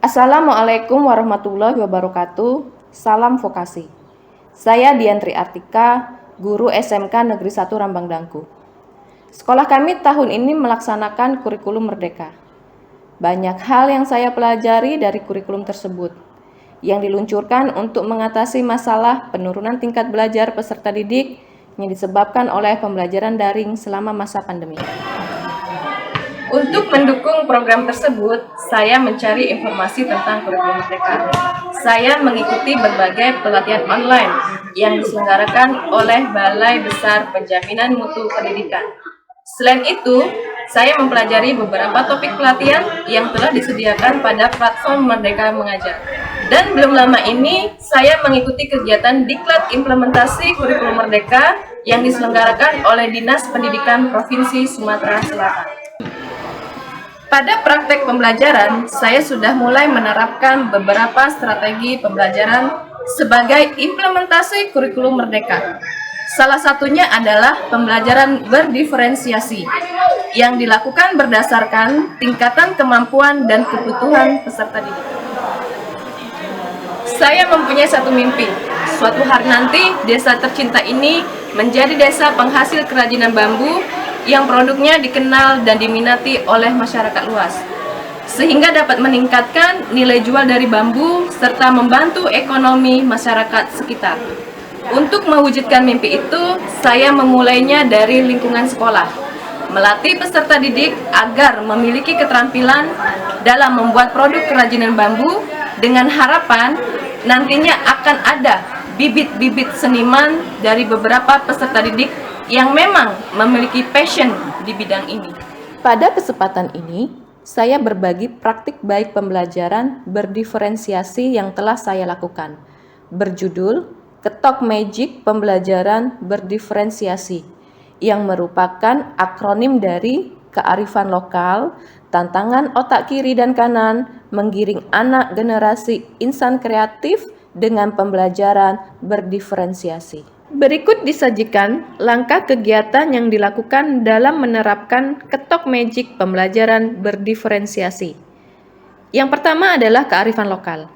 Assalamualaikum warahmatullahi wabarakatuh. Salam vokasi. Saya Diantri Artika, guru SMK Negeri 1 Rambang Dangku. Sekolah kami tahun ini melaksanakan kurikulum merdeka. Banyak hal yang saya pelajari dari kurikulum tersebut yang diluncurkan untuk mengatasi masalah penurunan tingkat belajar peserta didik yang disebabkan oleh pembelajaran daring selama masa pandemi. Untuk mendukung program tersebut, saya mencari informasi tentang kurikulum merdeka. Saya mengikuti berbagai pelatihan online yang diselenggarakan oleh Balai Besar Penjaminan Mutu Pendidikan. Selain itu, saya mempelajari beberapa topik pelatihan yang telah disediakan pada platform Merdeka Mengajar. Dan belum lama ini, saya mengikuti kegiatan Diklat Implementasi Kurikulum Merdeka yang diselenggarakan oleh Dinas Pendidikan Provinsi Sumatera Selatan. Pada praktek pembelajaran, saya sudah mulai menerapkan beberapa strategi pembelajaran sebagai implementasi kurikulum merdeka. Salah satunya adalah pembelajaran berdiferensiasi yang dilakukan berdasarkan tingkatan kemampuan dan kebutuhan peserta didik. Saya mempunyai satu mimpi, suatu hari nanti desa tercinta ini menjadi desa penghasil kerajinan bambu yang produknya dikenal dan diminati oleh masyarakat luas, sehingga dapat meningkatkan nilai jual dari bambu serta membantu ekonomi masyarakat sekitar. Untuk mewujudkan mimpi itu, saya memulainya dari lingkungan sekolah, melatih peserta didik agar memiliki keterampilan dalam membuat produk kerajinan bambu dengan harapan nantinya akan ada bibit-bibit seniman dari beberapa peserta didik yang memang memiliki passion di bidang ini. Pada kesempatan ini, saya berbagi praktik baik pembelajaran berdiferensiasi yang telah saya lakukan, berjudul Ketok Magic Pembelajaran Berdiferensiasi, yang merupakan akronim dari kearifan lokal, tantangan otak kiri dan kanan, menggiring anak generasi insan kreatif dengan pembelajaran berdiferensiasi. Berikut disajikan langkah kegiatan yang dilakukan dalam menerapkan ketok magic pembelajaran berdiferensiasi. Yang pertama adalah kearifan lokal.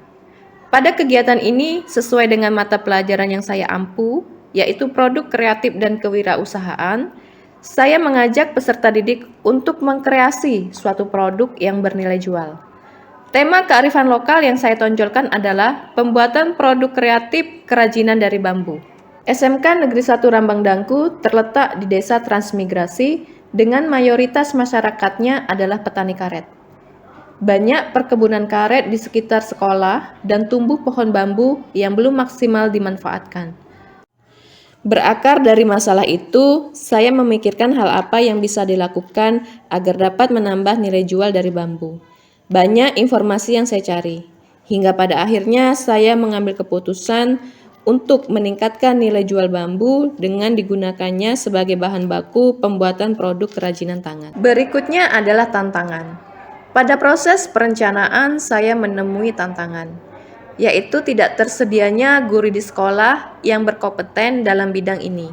Pada kegiatan ini, sesuai dengan mata pelajaran yang saya ampu, yaitu produk kreatif dan kewirausahaan, saya mengajak peserta didik untuk mengkreasi suatu produk yang bernilai jual. Tema kearifan lokal yang saya tonjolkan adalah pembuatan produk kreatif kerajinan dari bambu. SMK Negeri 1 Rambang Dangku terletak di Desa Transmigrasi dengan mayoritas masyarakatnya adalah petani karet. Banyak perkebunan karet di sekitar sekolah dan tumbuh pohon bambu yang belum maksimal dimanfaatkan. Berakar dari masalah itu, saya memikirkan hal apa yang bisa dilakukan agar dapat menambah nilai jual dari bambu. Banyak informasi yang saya cari, hingga pada akhirnya saya mengambil keputusan untuk meningkatkan nilai jual bambu dengan digunakannya sebagai bahan baku pembuatan produk kerajinan tangan. Berikutnya adalah tantangan. Pada proses perencanaan, saya menemui tantangan, yaitu tidak tersedianya guru di sekolah yang berkompeten dalam bidang ini,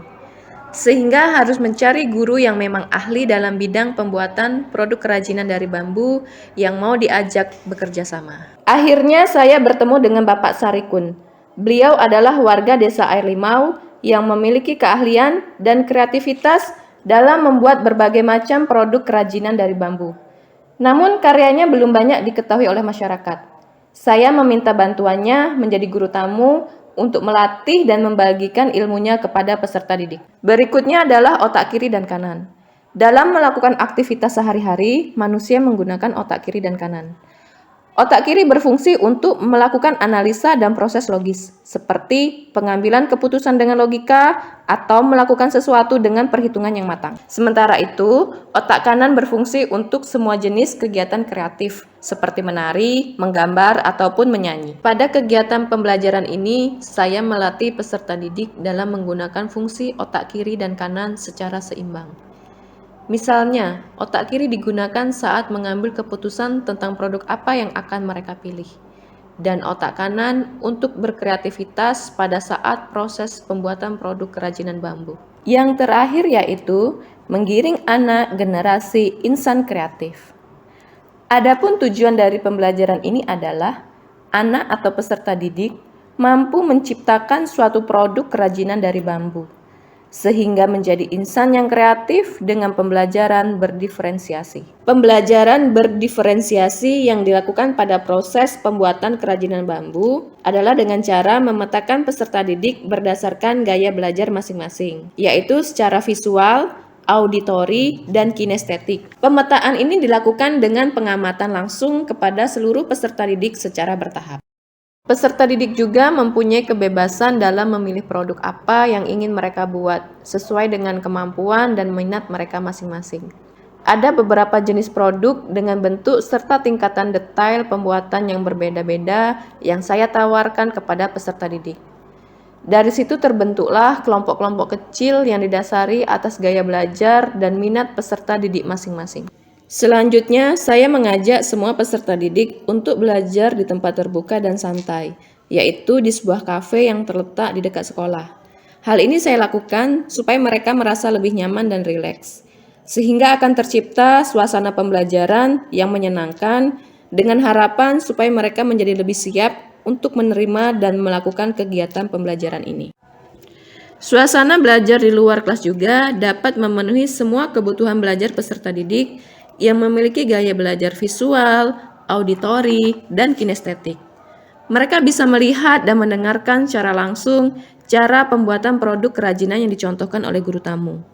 sehingga harus mencari guru yang memang ahli dalam bidang pembuatan produk kerajinan dari bambu yang mau diajak bekerja sama. Akhirnya saya bertemu dengan Bapak Sarikun. Beliau adalah warga desa Air Limau yang memiliki keahlian dan kreativitas dalam membuat berbagai macam produk kerajinan dari bambu. Namun karyanya belum banyak diketahui oleh masyarakat. Saya meminta bantuannya menjadi guru tamu untuk melatih dan membagikan ilmunya kepada peserta didik. Berikutnya adalah otak kiri dan kanan. Dalam melakukan aktivitas sehari-hari, manusia menggunakan otak kiri dan kanan. Otak kiri berfungsi untuk melakukan analisa dan proses logis, seperti pengambilan keputusan dengan logika atau melakukan sesuatu dengan perhitungan yang matang. Sementara itu, otak kanan berfungsi untuk semua jenis kegiatan kreatif, seperti menari, menggambar, ataupun menyanyi. Pada kegiatan pembelajaran ini, saya melatih peserta didik dalam menggunakan fungsi otak kiri dan kanan secara seimbang. Misalnya, otak kiri digunakan saat mengambil keputusan tentang produk apa yang akan mereka pilih, dan otak kanan untuk berkreativitas pada saat proses pembuatan produk kerajinan bambu. Yang terakhir yaitu menggiring anak generasi insan kreatif. Adapun tujuan dari pembelajaran ini adalah anak atau peserta didik mampu menciptakan suatu produk kerajinan dari bambu, sehingga menjadi insan yang kreatif dengan pembelajaran berdiferensiasi. Pembelajaran berdiferensiasi yang dilakukan pada proses pembuatan kerajinan bambu adalah dengan cara memetakan peserta didik berdasarkan gaya belajar masing-masing, yaitu secara visual, auditori, dan kinestetik. Pemetaan ini dilakukan dengan pengamatan langsung kepada seluruh peserta didik secara bertahap. Peserta didik juga mempunyai kebebasan dalam memilih produk apa yang ingin mereka buat, sesuai dengan kemampuan dan minat mereka masing-masing. Ada beberapa jenis produk dengan bentuk serta tingkatan detail pembuatan yang berbeda-beda yang saya tawarkan kepada peserta didik. Dari situ terbentuklah kelompok-kelompok kecil yang didasari atas gaya belajar dan minat peserta didik masing-masing. Selanjutnya, saya mengajak semua peserta didik untuk belajar di tempat terbuka dan santai, yaitu di sebuah kafe yang terletak di dekat sekolah. Hal ini saya lakukan supaya mereka merasa lebih nyaman dan rileks, sehingga akan tercipta suasana pembelajaran yang menyenangkan dengan harapan supaya mereka menjadi lebih siap untuk menerima dan melakukan kegiatan pembelajaran ini. Suasana belajar di luar kelas juga dapat memenuhi semua kebutuhan belajar peserta didik yang memiliki gaya belajar visual, auditori, dan kinestetik. Mereka bisa melihat dan mendengarkan secara langsung cara pembuatan produk kerajinan yang dicontohkan oleh guru tamu,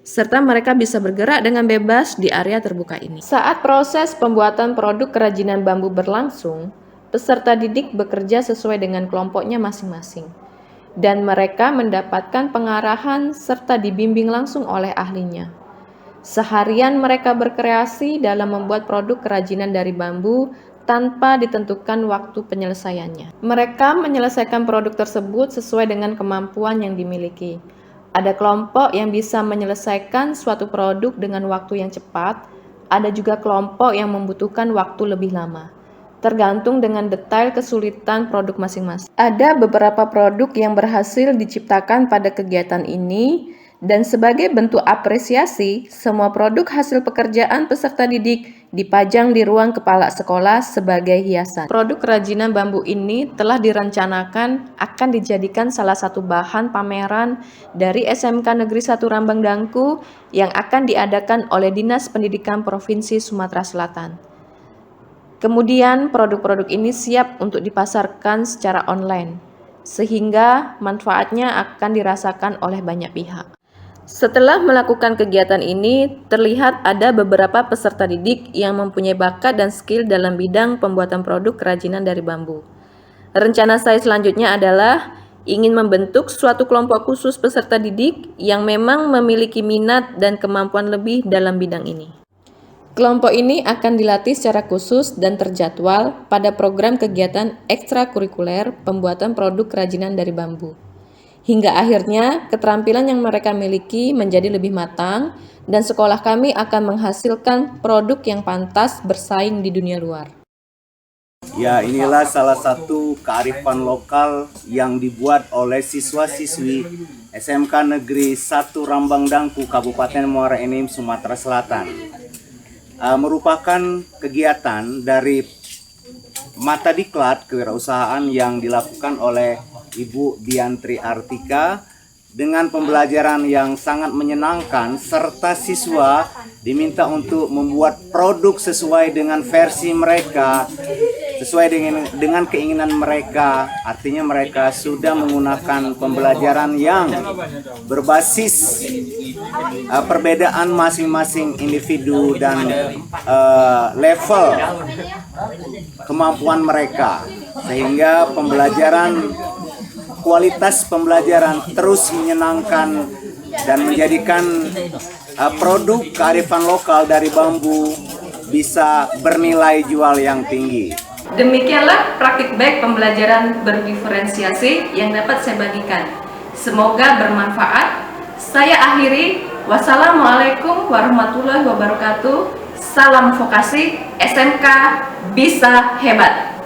serta mereka bisa bergerak dengan bebas di area terbuka ini. Saat proses pembuatan produk kerajinan bambu berlangsung, peserta didik bekerja sesuai dengan kelompoknya masing-masing, dan mereka mendapatkan pengarahan serta dibimbing langsung oleh ahlinya. Seharian mereka berkreasi dalam membuat produk kerajinan dari bambu tanpa ditentukan waktu penyelesaiannya. Mereka menyelesaikan produk tersebut sesuai dengan kemampuan yang dimiliki. Ada kelompok yang bisa menyelesaikan suatu produk dengan waktu yang cepat, ada juga kelompok yang membutuhkan waktu lebih lama, tergantung dengan detail kesulitan produk masing-masing. Ada beberapa produk yang berhasil diciptakan pada kegiatan ini, dan sebagai bentuk apresiasi, semua produk hasil pekerjaan peserta didik dipajang di ruang kepala sekolah sebagai hiasan. Produk kerajinan bambu ini telah direncanakan akan dijadikan salah satu bahan pameran dari SMK Negeri 1 Rambang Dangku yang akan diadakan oleh Dinas Pendidikan Provinsi Sumatera Selatan. Kemudian produk-produk ini siap untuk dipasarkan secara online, sehingga manfaatnya akan dirasakan oleh banyak pihak. Setelah melakukan kegiatan ini, terlihat ada beberapa peserta didik yang mempunyai bakat dan skill dalam bidang pembuatan produk kerajinan dari bambu. Rencana saya selanjutnya adalah ingin membentuk suatu kelompok khusus peserta didik yang memang memiliki minat dan kemampuan lebih dalam bidang ini. Kelompok ini akan dilatih secara khusus dan terjadwal pada program kegiatan ekstrakurikuler pembuatan produk kerajinan dari bambu. Hingga akhirnya keterampilan yang mereka miliki menjadi lebih matang dan sekolah kami akan menghasilkan produk yang pantas bersaing di dunia luar. Ya, inilah salah satu kearifan lokal yang dibuat oleh siswa-siswi SMK Negeri 1 Rambang Dangku, Kabupaten Muara Enim, Sumatera Selatan. Merupakan kegiatan dari mata diklat kewirausahaan yang dilakukan oleh Ibu Diantri Artika dengan pembelajaran yang sangat menyenangkan, serta siswa diminta untuk membuat produk sesuai dengan versi mereka, sesuai dengan keinginan mereka. Artinya mereka sudah menggunakan pembelajaran yang berbasis perbedaan masing-masing individu dan level kemampuan mereka, sehingga kualitas pembelajaran terus menyenangkan dan menjadikan produk kearifan lokal dari bambu bisa bernilai jual yang tinggi. Demikianlah praktik baik pembelajaran berdiferensiasi yang dapat saya bagikan. Semoga bermanfaat. Saya akhiri. Wassalamualaikum warahmatullahi wabarakatuh. Salam vokasi SMK Bisa Hebat.